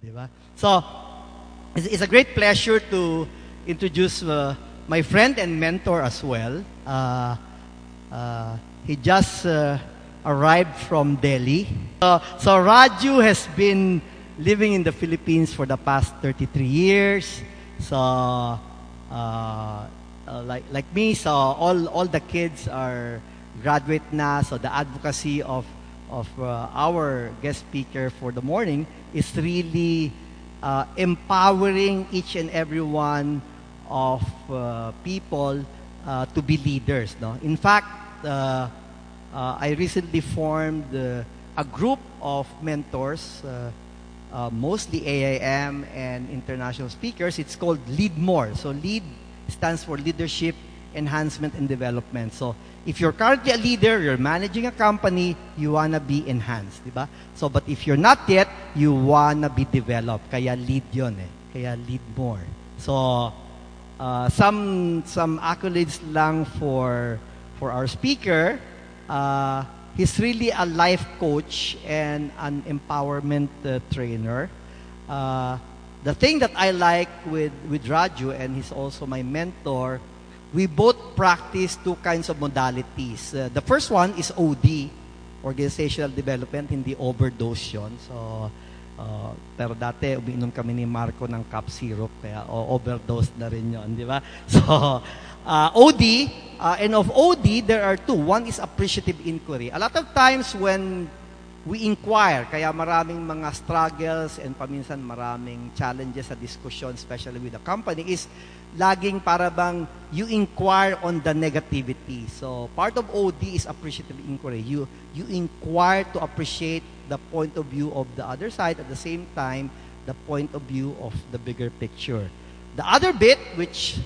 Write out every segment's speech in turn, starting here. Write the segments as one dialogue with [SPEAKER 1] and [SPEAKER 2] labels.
[SPEAKER 1] Diba? So, it's a great pleasure to introduce my friend and mentor as well. He just arrived from Delhi. So Raju has been living in the Philippines for the past 33 years. So, like me, so all the kids are graduate na. So the advocacy of our guest speaker for the morning is really empowering each and every one of people to be leaders. No? In fact, I recently formed a group of mentors, mostly AIM and international speakers. It's called Lead More. So LEAD stands for Leadership, Enhancement, and Development. So if you're currently a leader, you're managing a company, you wanna be enhanced, diba? So, but if you're not yet, you wanna be developed. Kaya lead yun eh. Kaya lead more. So, some accolades lang for our speaker. He's really a life coach and an empowerment trainer. The thing that I like with Raju, and he's also my mentor, we both practice two kinds of modalities. The first one is OD, Organizational Development, hindi overdose yun. So, pero dati, umiinom kami ni Marco ng cup syrup, kaya overdose na rin yun, di ba? So, OD, and of OD, there are two. One is appreciative inquiry. A lot of times when we inquire, kaya maraming mga struggles and paminsan maraming challenges sa discussion, especially with the company, is laging para bang you inquire on the negativity. So, part of OD is appreciative inquiry. You inquire to appreciate the point of view of the other side, at the same time, the point of view of the bigger picture. The other bit, which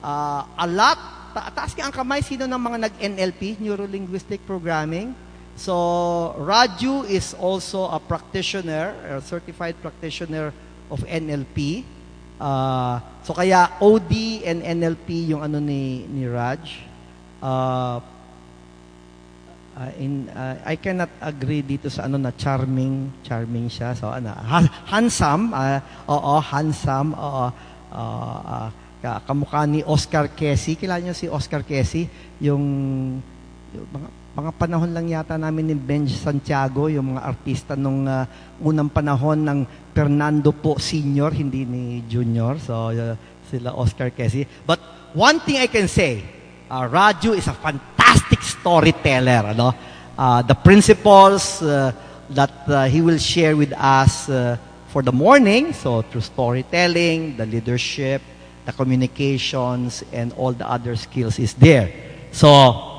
[SPEAKER 1] a lot, taas ang kamay, sino ng mga nag-NLP, Neuro-linguistic Programming? So, Raju is also a practitioner, a certified practitioner of NLP. So, kaya OD and NLP yung ano ni Raj. I cannot agree dito sa ano na charming siya. So, ano, handsome, handsome, kamukha ni Oscar Quesi. Kilala niyo si Oscar Quesi? Yung mga panahon lang yata namin ni Benj Santiago, yung mga artista nung unang panahon ng Fernando po Senior, hindi ni Junior. So, sila Oscar Quesi. But one thing I can say, Raju is a fantastic storyteller. Ano? The principles that he will share with us for the morning, so through storytelling, the leadership, the communications, and all the other skills is there. So,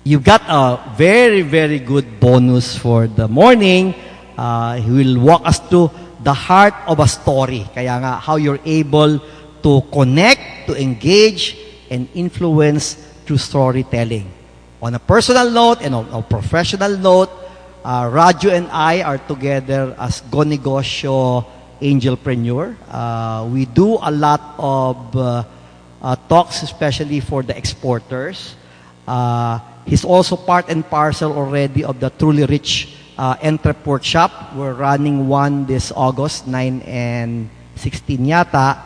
[SPEAKER 1] you've got a very, very good bonus for the morning. He will walk us through the heart of a story. Kaya nga, how you're able to connect, to engage, and influence through storytelling. On a personal note and on a professional note, Raju and I are together as Go Negosyo Angelpreneur. We do a lot of talks, especially for the exporters. He's also part and parcel already of the Truly Rich Entrepreneur Workshop. We're running one this August, 9 and 16 yata.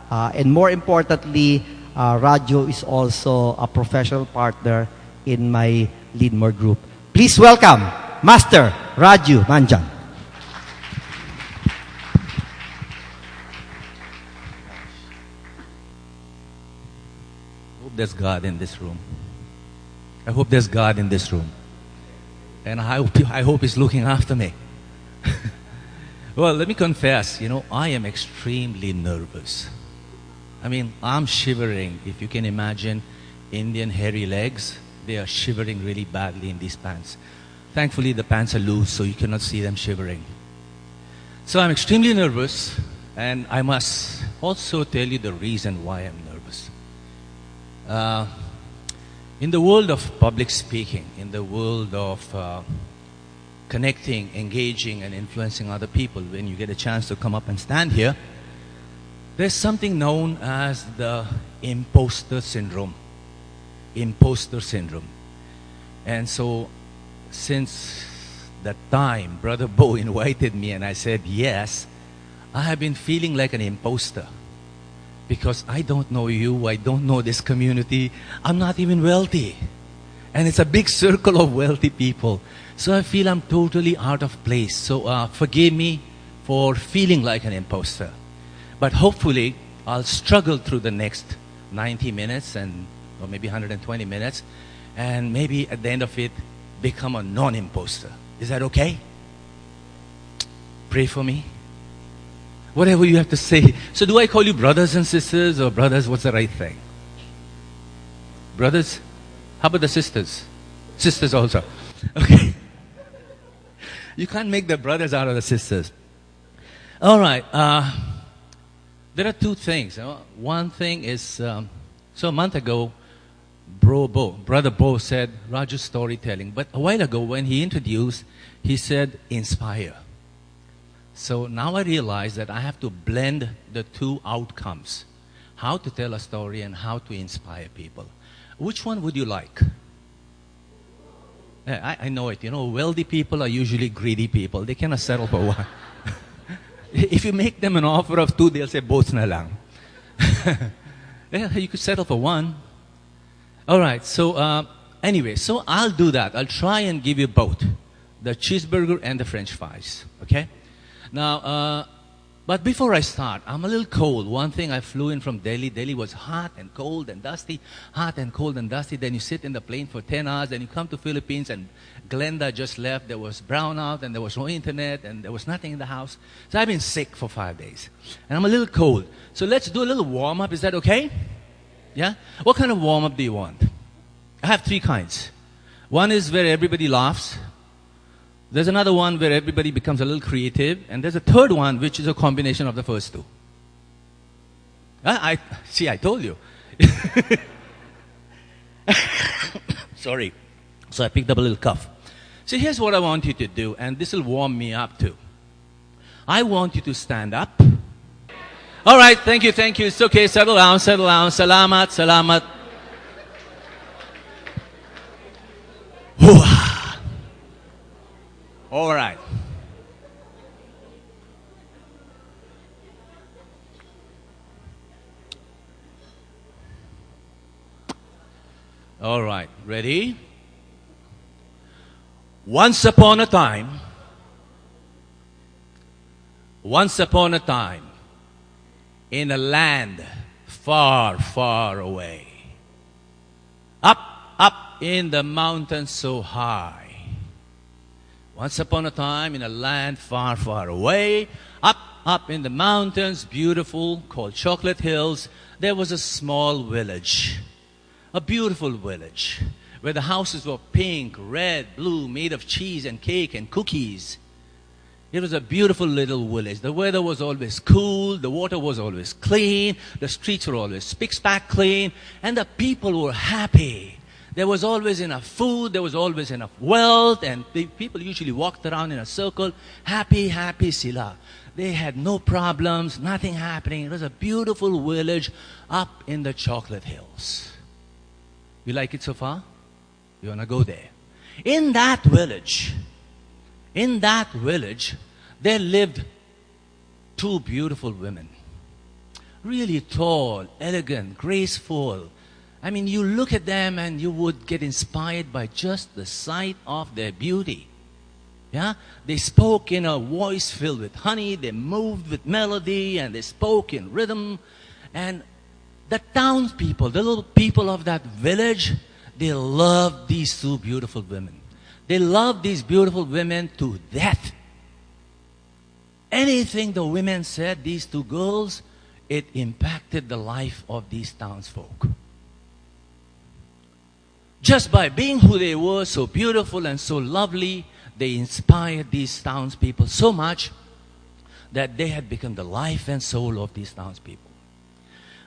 [SPEAKER 1] And more importantly, Raju is also a professional partner in my Lead More group. Please welcome Master Raju Mandhyan.
[SPEAKER 2] I hope there's God in this room. I hope there's God in this room. And I hope He's looking after me. Well, let me confess, I am extremely nervous. I mean, I'm shivering. If you can imagine Indian hairy legs, they are shivering really badly in these pants. Thankfully, the pants are loose, so you cannot see them shivering. So I'm extremely nervous, and I must also tell you the reason why I'm nervous. In the world of public speaking, in the world of connecting, engaging, and influencing other people, when you get a chance to come up and stand here, there's something known as the imposter syndrome. Imposter syndrome. And so, since that time, Brother Bo invited me and I said yes, I have been feeling like an imposter because I don't know you, I don't know this community, I'm not even wealthy. And it's a big circle of wealthy people. So I feel I'm totally out of place. So forgive me for feeling like an imposter. But hopefully, I'll struggle through the next 90 minutes or maybe 120 minutes. And maybe at the end of it, become a non-imposter. Is that okay? Pray for me. Whatever you have to say. So do I call you brothers and sisters or brothers? What's the right thing? Brothers? How about the sisters? Sisters also. Okay. You can't make the brothers out of the sisters. All right. There are two things. One thing is, so a month ago, Brother Bo said, Raju storytelling. But a while ago when he introduced, he said, inspire. So now I realize that I have to blend the two outcomes. How to tell a story and how to inspire people. Which one would you like? Yeah, I know it. You know, wealthy people are usually greedy people. They cannot settle for one. If you make them an offer of two, they'll say, both na lang. Yeah, you could settle for one. All right, so anyway, so I'll do that. I'll try and give you both, the cheeseburger and the French fries, okay? Now, but before I start, I'm a little cold. One thing, I flew in from Delhi. Delhi was hot and cold and dusty, hot and cold and dusty. Then you sit in the plane for 10 hours, then you come to Philippines, and Glenda just left. There was brownout, and there was no internet, and there was nothing in the house. So I've been sick for 5 days, and I'm a little cold. So let's do a little warm-up. Is that okay? Yeah? What kind of warm-up do you want? I have three kinds. One is where everybody laughs. There's another one where everybody becomes a little creative. And there's a third one, which is a combination of the first two. I told you. Sorry. So I picked up a little cough. So here's what I want you to do, and this will warm me up too. I want you to stand up. All right, thank you. It's okay. Settle down. Salamat. All right. All right, ready? Once upon a time, in a land far, far away, up in the mountains so high. Once upon a time, in a land far, far away, up in the mountains, beautiful, called Chocolate Hills, there was a small village, a beautiful village, where the houses were pink, red, blue, made of cheese and cake and cookies. It was a beautiful little village. The weather was always cool, the water was always clean, the streets were always spick-spack clean, and the people were happy. There was always enough food, there was always enough wealth, and the people usually walked around in a circle, happy sila. They had no problems, nothing happening. It was a beautiful village up in the Chocolate Hills. You like it so far? You want to go there? In that village, there lived two beautiful women. Really tall, elegant, graceful. I mean, you look at them and you would get inspired by just the sight of their beauty. Yeah? They spoke in a voice filled with honey, they moved with melody, and they spoke in rhythm. And the townspeople, the little people of that village, they loved these two beautiful women. They loved these beautiful women to death. Anything the women said, these two girls, it impacted the life of these townsfolk. Just by being who they were, so beautiful and so lovely, they inspired these townspeople so much that they had become the life and soul of these townspeople.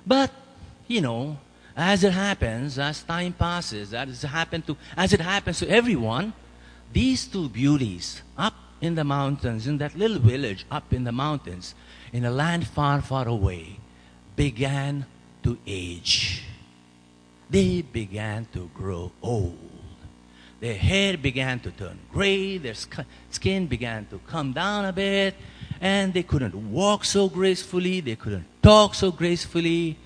[SPEAKER 2] But, you know, as it happens, as time passes, as it happens to everyone, these two beauties up in the mountains, in that little village up in the mountains, in a land far, far away, began to age. They began to grow old. Their hair began to turn gray, their skin began to come down a bit, And they couldn't walk so gracefully, they couldn't talk so gracefully.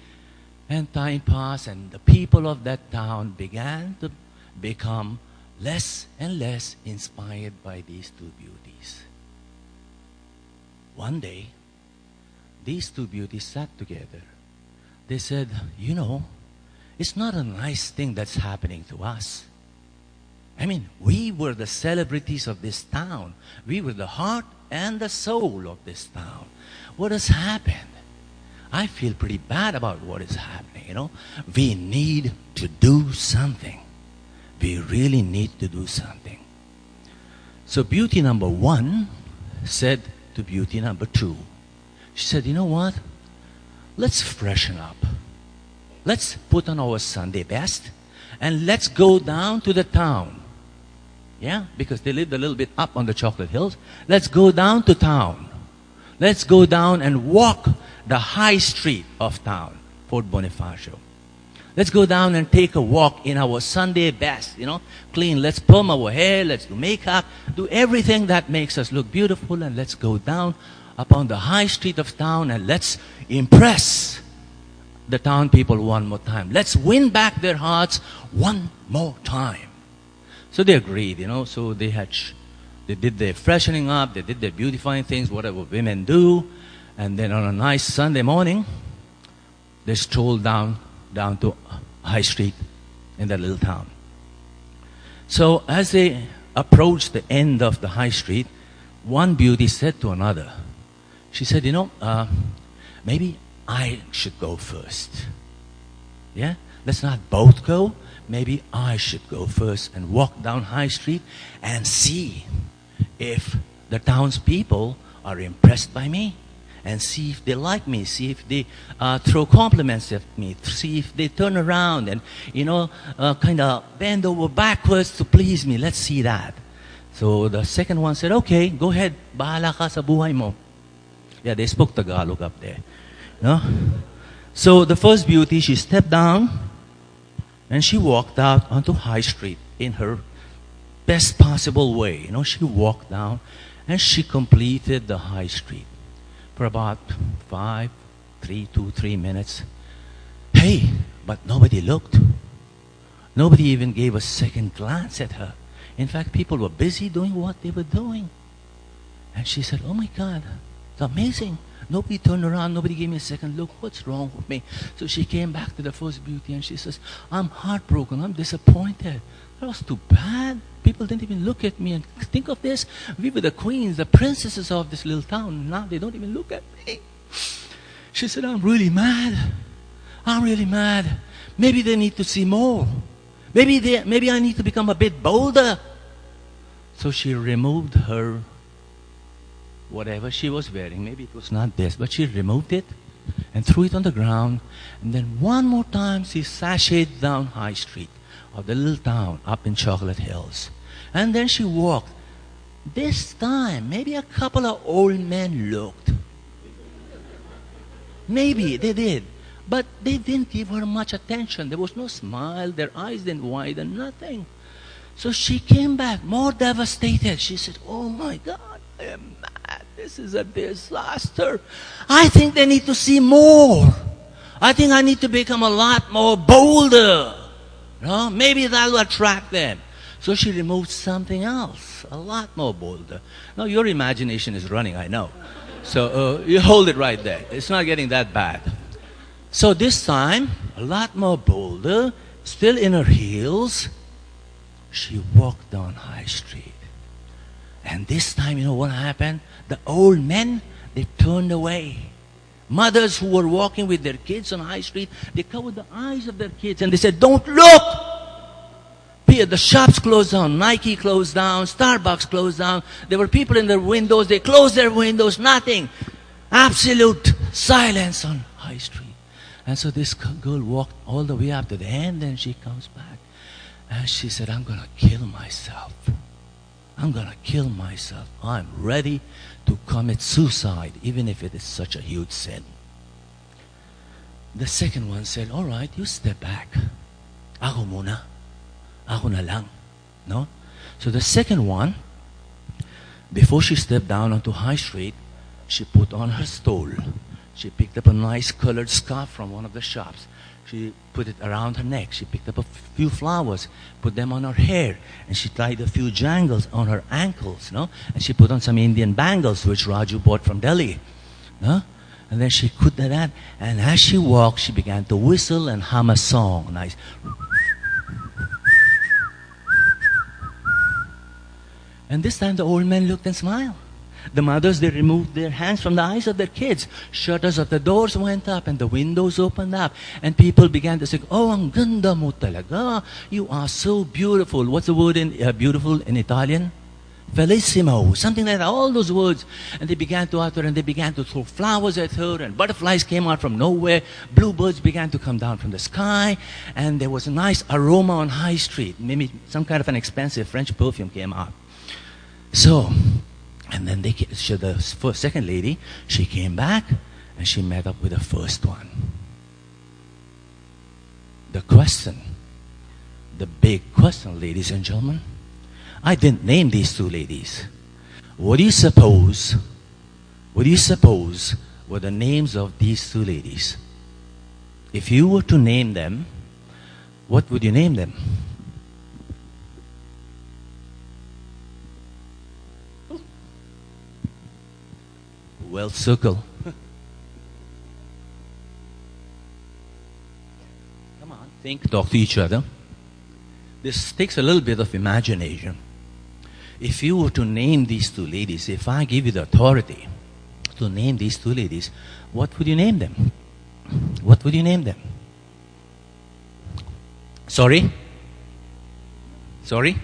[SPEAKER 2] And time passed, and the people of that town began to become less and less inspired by these two beauties. One day, these two beauties sat together. They said, you know, it's not a nice thing that's happening to us. I mean, we were the celebrities of this town. We were the heart and the soul of this town. What has happened? I feel pretty bad about what is happening, you know. We need to do something. We really need to do something. So beauty number one said to beauty number two, she said, you know what? Let's freshen up. Let's put on our Sunday best and let's go down to the town. Yeah, because they lived a little bit up on the Chocolate Hills. Let's go down to town. Let's go down and walk the high street of town, Fort Bonifacio. Let's go down and take a walk in our Sunday best, you know, clean. Let's perm our hair, let's do makeup, do everything that makes us look beautiful, and let's go down upon the high street of town and let's impress the town people one more time. Let's win back their hearts one more time. So they agreed, you know, so they did their freshening up, they did their beautifying things, whatever women do, and then on a nice Sunday morning, they strolled down to High Street in that little town. So as they approached the end of the High Street, one beauty said to another, she said, you know, maybe I should go first. Yeah? Let's not both go. Maybe I should go first and walk down High Street and see if the townspeople are impressed by me, and see if they like me, see if they throw compliments at me, see if they turn around and, you know, kind of bend over backwards to please me. Let's see that. So the second one said, okay, go ahead. Bahala ka sa buhay mo. Yeah, they spoke Tagalog up there. No? So the first beauty, she stepped down and she walked out onto High Street in her best possible way. You know, she walked down and she completed the High Street for about 3 minutes. Hey, but nobody looked. Nobody even gave a second glance at her. In fact, people were busy doing what they were doing. And she said, oh my God, it's amazing. Nobody turned around, nobody gave me a second look. What's wrong with me? So she came back to the first beauty and she says, I'm heartbroken, I'm disappointed. That was too bad. People didn't even look at me. And think of this, we were the queens, the princesses of this little town. Now they don't even look at me. She said, I'm really mad. I'm really mad. Maybe they need to see more. Maybe I need to become a bit bolder. So she removed her whatever she was wearing. Maybe it was not this, but she removed it and threw it on the ground. And then one more time she sashayed down High Street of the little town up in Chocolate Hills. And then she walked. This time, maybe a couple of old men looked. Maybe they did. But they didn't give her much attention. There was no smile. Their eyes didn't widen, nothing. So she came back more devastated. She said, oh my God, I am mad. This is a disaster. I think they need to see more. I think I need to become a lot more bolder. No? Maybe that will attract them. So she removed something else, a lot more bolder. Now your imagination is running, I know. So you hold it right there. It's not getting that bad. So this time, a lot more bolder, still in her heels, she walked down High Street. And this time, you know what happened? The old men, they turned away. Mothers who were walking with their kids on High Street, they covered the eyes of their kids and they said, don't look! The shops closed down, Nike closed down, Starbucks closed down. There were people in their windows, they closed their windows, nothing. Absolute silence on High Street. And so this girl walked all the way up to the end and she comes back. And she said, I'm going to kill myself. I'm going to kill myself. I'm ready to commit suicide, even if it is such a huge sin. The second one said, all right, you step back. Ako muna. Ako na lang. No? So the second one, before she stepped down onto High Street, She put on her stole. She picked up a nice colored scarf from one of the shops. She put it around her neck. She picked up a few flowers, put them on her hair, and she tied a few jangles on her ankles, no? And she put on some Indian bangles, which Raju bought from Delhi, no? And then she put that, and as she walked, she began to whistle and hum a song. Nice. And this time the old man looked and smiled. The mothers, they removed their hands from the eyes of their kids. Shutters of the doors went up and the windows opened up. And people began to say, "Oh, ang ganda mo talaga. You are so beautiful." What's the word in beautiful in Italian? Bellissimo. Something like that. All those words. And they began to utter and they began to throw flowers at her. And butterflies came out from nowhere. Bluebirds began to come down from the sky. And there was a nice aroma on High Street. Maybe some kind of an expensive French perfume came out. So, and then the second lady, she came back and she met up with the first one. The question, the big question, ladies and gentlemen, I didn't name these two ladies. What do you suppose were the names of these two ladies? If you were to name them, what would you name them? Well, circle. Come on, think, talk to each other. This takes a little bit of imagination. If you were to name these two ladies, if I give you the authority to name these two ladies, what would you name them? What would you name them? Sorry? Sorry?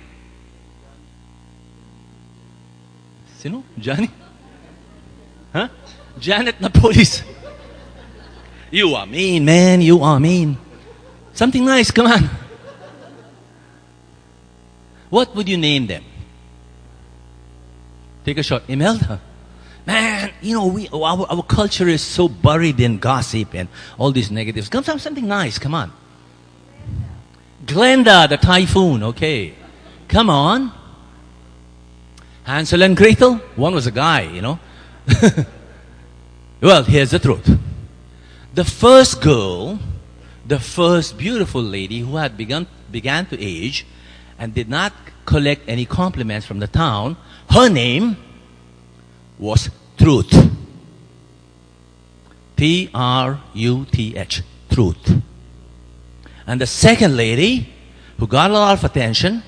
[SPEAKER 2] Sino? Johnny? Huh? Janet na police. You are mean, man. You are mean. Something nice, come on. What would you name them? Take a shot. Imelda. Man, you know, our culture is so buried in gossip and all these negatives. Come on, something nice, come on. Glenda, the typhoon, okay. Come on. Hansel and Gretel. One was a guy, you know. Well, here's the truth. The first girl, the first beautiful lady who had began to age and did not collect any compliments from the town, her name was Truth. Truth. Truth. And the second lady, who got a lot of attention,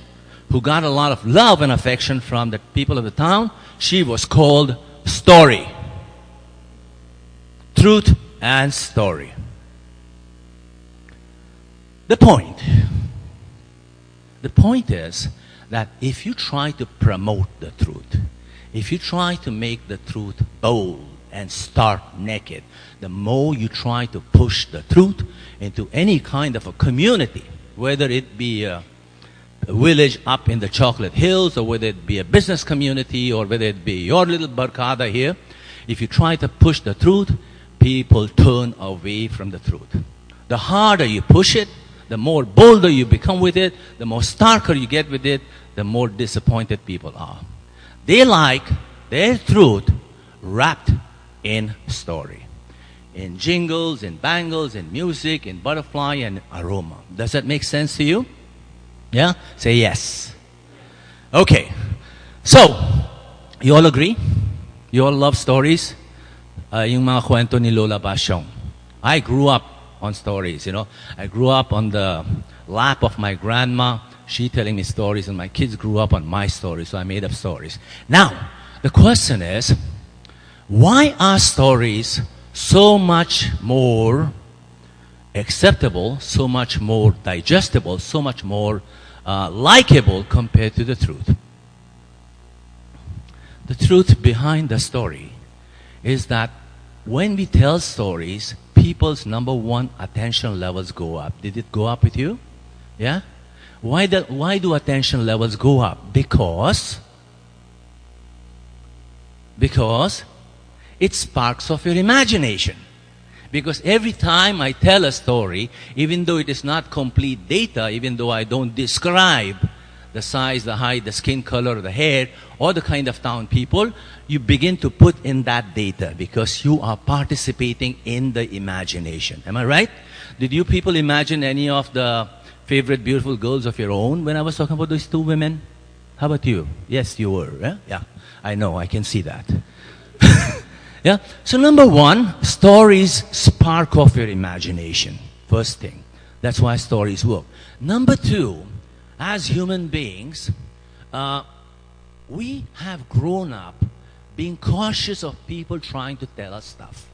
[SPEAKER 2] who got a lot of love and affection from the people of the town, she was called Story. Truth and Story. The point is that if you try to promote the truth, if you try to make the truth bold and stark naked, the more you try to push the truth into any kind of a community, whether it be a village up in the Chocolate Hills, or whether it be a business community, or whether it be your little barcada here, if you try to push the truth, people turn away from the truth. The harder you push it, the more bolder you become with it, the more starker you get with it, the more disappointed people are. They like their truth wrapped in story. In jingles, in bangles, in music, in butterfly, and aroma. Does that make sense to you? Yeah? Say yes. Okay. So, you all agree? You all love stories? Yung mga kwento ni Lola Basyong. I grew up on stories, you know. I grew up on the lap of my grandma, she telling me stories, and my kids grew up on my stories, so I made up stories. Now, the question is, why are stories so much more acceptable, so much more digestible, so much more likable compared to the truth? The truth behind the story is that when we tell stories, people's number one attention levels go up. Did it go up with you? Yeah? Why do attention levels go up? Because it sparks off your imagination. Because every time I tell a story, even though it is not complete data, even though I don't describe the size, the height, the skin color, the hair, or the kind of town people, you begin to put in that data because you are participating in the imagination. Am I right? Did you people imagine any of the favorite beautiful girls of your own when I was talking about these two women? How about you? Yes, you were. Eh? Yeah, I know. I can see that. Yeah. So number one, stories spark off your imagination. First thing. That's why stories work. Number two, as human beings, we have grown up being cautious of people trying to tell us stuff.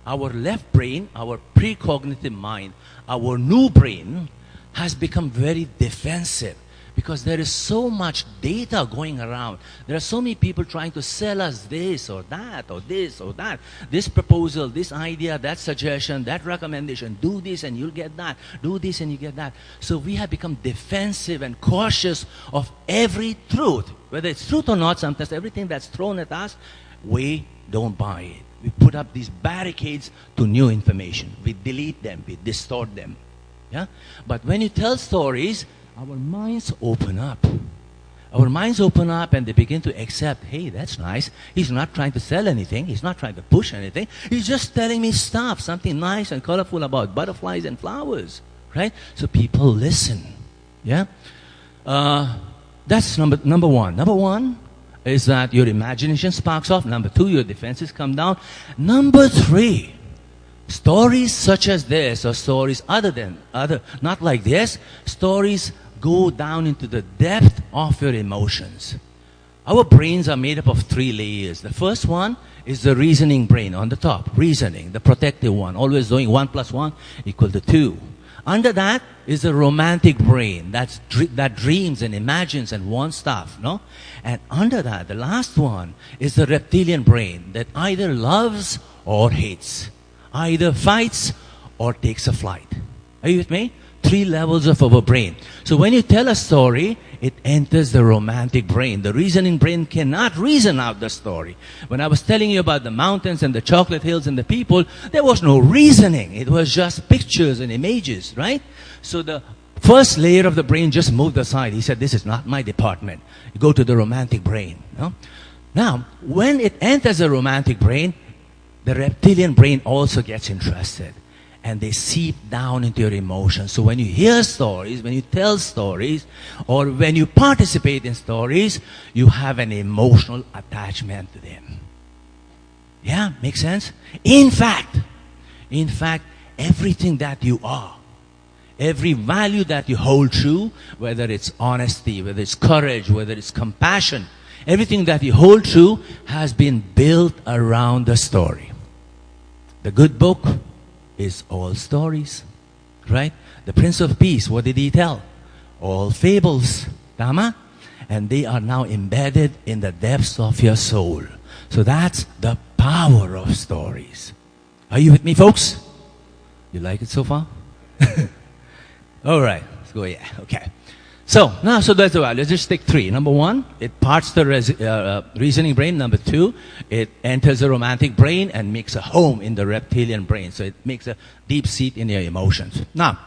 [SPEAKER 2] Our left brain, our precognitive mind, our new brain has become very defensive because there is so much data going around. There are so many people trying to sell us this or that or this or that. This proposal, this idea, that suggestion, that recommendation. Do this and you'll get that. Do this and you get that. So we have become defensive and cautious of every truth. Whether it's truth or not, sometimes everything that's thrown at us, we don't buy it. We put up these barricades to new information. We delete them. We distort them. Yeah? But when you tell stories, our minds open up. Our minds open up and they begin to accept, hey, that's nice. He's not trying to sell anything. He's not trying to push anything. He's just telling me stuff, something nice and colorful about butterflies and flowers. Right? So people listen. Yeah? That's number one. Number one is that your imagination sparks off. Number two, your defenses come down. Number three, stories such as this or stories not like this, stories go down into the depth of your emotions. Our brains are made up of three layers. The first one is the reasoning brain on the top. Reasoning, the protective one, always doing 1 + 1 = 2. Under that is the romantic brain that dreams and imagines and wants stuff, no? And under that, the last one is the reptilian brain that either loves or hates, either fights or takes a flight. Are you with me? 3 levels of our brain. So when you tell a story, it enters the romantic brain. The reasoning brain cannot reason out the story. When I was telling you about the mountains and the chocolate hills and the people, there was no reasoning. It was just pictures and images, right? So the first layer of the brain just moved aside. He said, this is not my department. You go to the romantic brain. No? Now, when it enters the romantic brain, the reptilian brain also gets interested. And they seep down into your emotions. So when you hear stories, when you tell stories, or when you participate in stories, you have an emotional attachment to them. Yeah, makes sense? In fact, everything that you are, every value that you hold true, whether it's honesty, whether it's courage, whether it's compassion, everything that you hold true has been built around the story. The good book is all stories, right? The Prince of Peace, what did he tell? All fables, tama? And they are now embedded in the depths of your soul. So that's the power of stories. Are you with me, folks? You like it so far? All right, let's go. Yeah, okay. So that's the value. Let's just take 3. Number 1, it parts the reasoning brain. Number 2, it enters the romantic brain and makes a home in the reptilian brain. So it makes a deep seat in your emotions. Now,